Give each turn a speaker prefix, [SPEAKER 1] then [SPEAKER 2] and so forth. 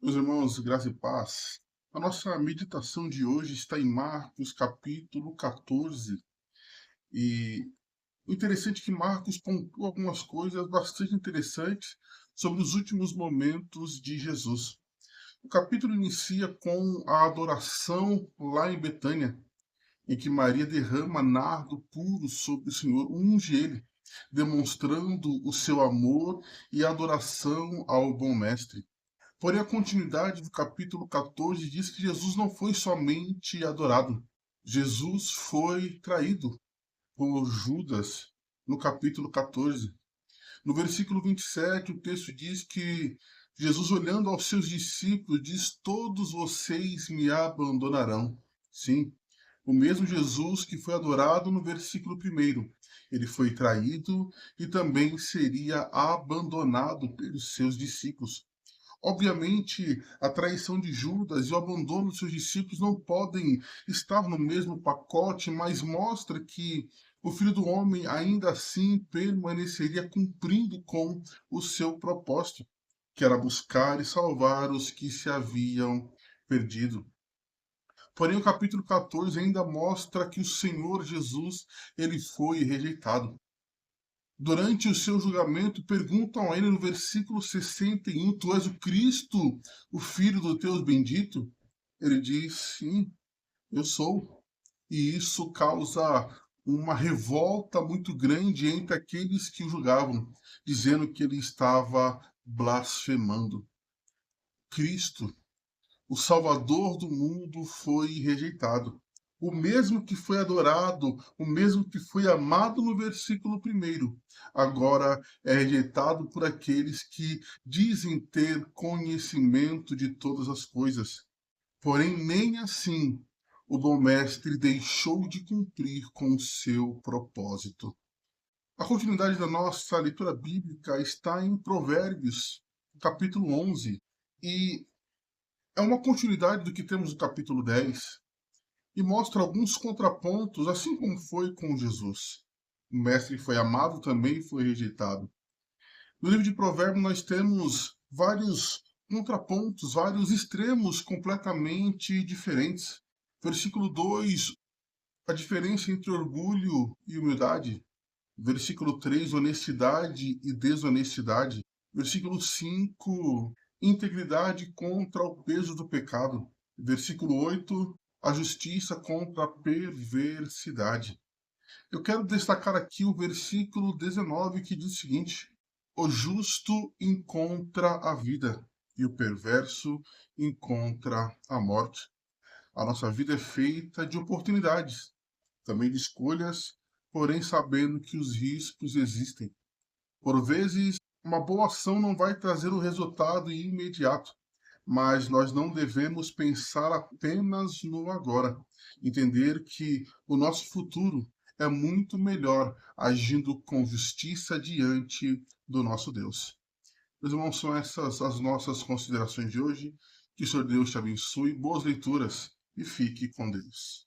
[SPEAKER 1] Meus irmãos, graça e paz. A nossa meditação de hoje está em Marcos, capítulo 14. E o interessante é que Marcos pontua algumas coisas bastante interessantes sobre os últimos momentos de Jesus. O capítulo inicia com a adoração lá em Betânia, em que Maria derrama nardo puro sobre o Senhor, unge ele, demonstrando o seu amor e adoração ao bom mestre. Porém, a continuidade do capítulo 14 diz que Jesus não foi somente adorado. Jesus foi traído por Judas no capítulo 14. No versículo 27, o texto diz que Jesus, olhando aos seus discípulos, diz: Todos vocês me abandonarão. Sim, o mesmo Jesus que foi adorado no versículo 1. Ele foi traído e também seria abandonado pelos seus discípulos. Obviamente, a traição de Judas e o abandono dos seus discípulos não podem estar no mesmo pacote, mas mostra que o Filho do Homem ainda assim permaneceria cumprindo com o seu propósito, que era buscar e salvar os que se haviam perdido. Porém, o capítulo 14 ainda mostra que o Senhor Jesus ele foi rejeitado. Durante o seu julgamento, perguntam a ele no versículo 61, Tu és o Cristo, o Filho do Deus bendito? Ele diz, sim, eu sou. E isso causa uma revolta muito grande entre aqueles que o julgavam, dizendo que ele estava blasfemando. Cristo, o Salvador do mundo, foi rejeitado. O mesmo que foi adorado, o mesmo que foi amado no versículo 1, agora é rejeitado por aqueles que dizem ter conhecimento de todas as coisas. Porém, nem assim o bom mestre deixou de cumprir com o seu propósito. A continuidade da nossa leitura bíblica está em Provérbios, capítulo 11, e é uma continuidade do que temos no capítulo 10 e mostra alguns contrapontos, assim como foi com Jesus. O mestre foi amado, também foi rejeitado. No livro de Provérbios nós temos vários contrapontos, vários extremos completamente diferentes. Versículo 2, a diferença entre orgulho e humildade. Versículo 3, honestidade e desonestidade. Versículo 5, integridade contra o peso do pecado. Versículo 8, a justiça contra a perversidade. Eu quero destacar aqui o versículo 19 que diz o seguinte: O justo encontra a vida e o perverso encontra a morte. A nossa vida é feita de oportunidades, também de escolhas, porém sabendo que os riscos existem. Por vezes, uma boa ação não vai trazer o resultado imediato, mas nós não devemos pensar apenas no agora. Entender que o nosso futuro é muito melhor agindo com justiça diante do nosso Deus. Meus irmãos, são essas as nossas considerações de hoje. Que o Senhor Deus te abençoe, boas leituras e fique com Deus.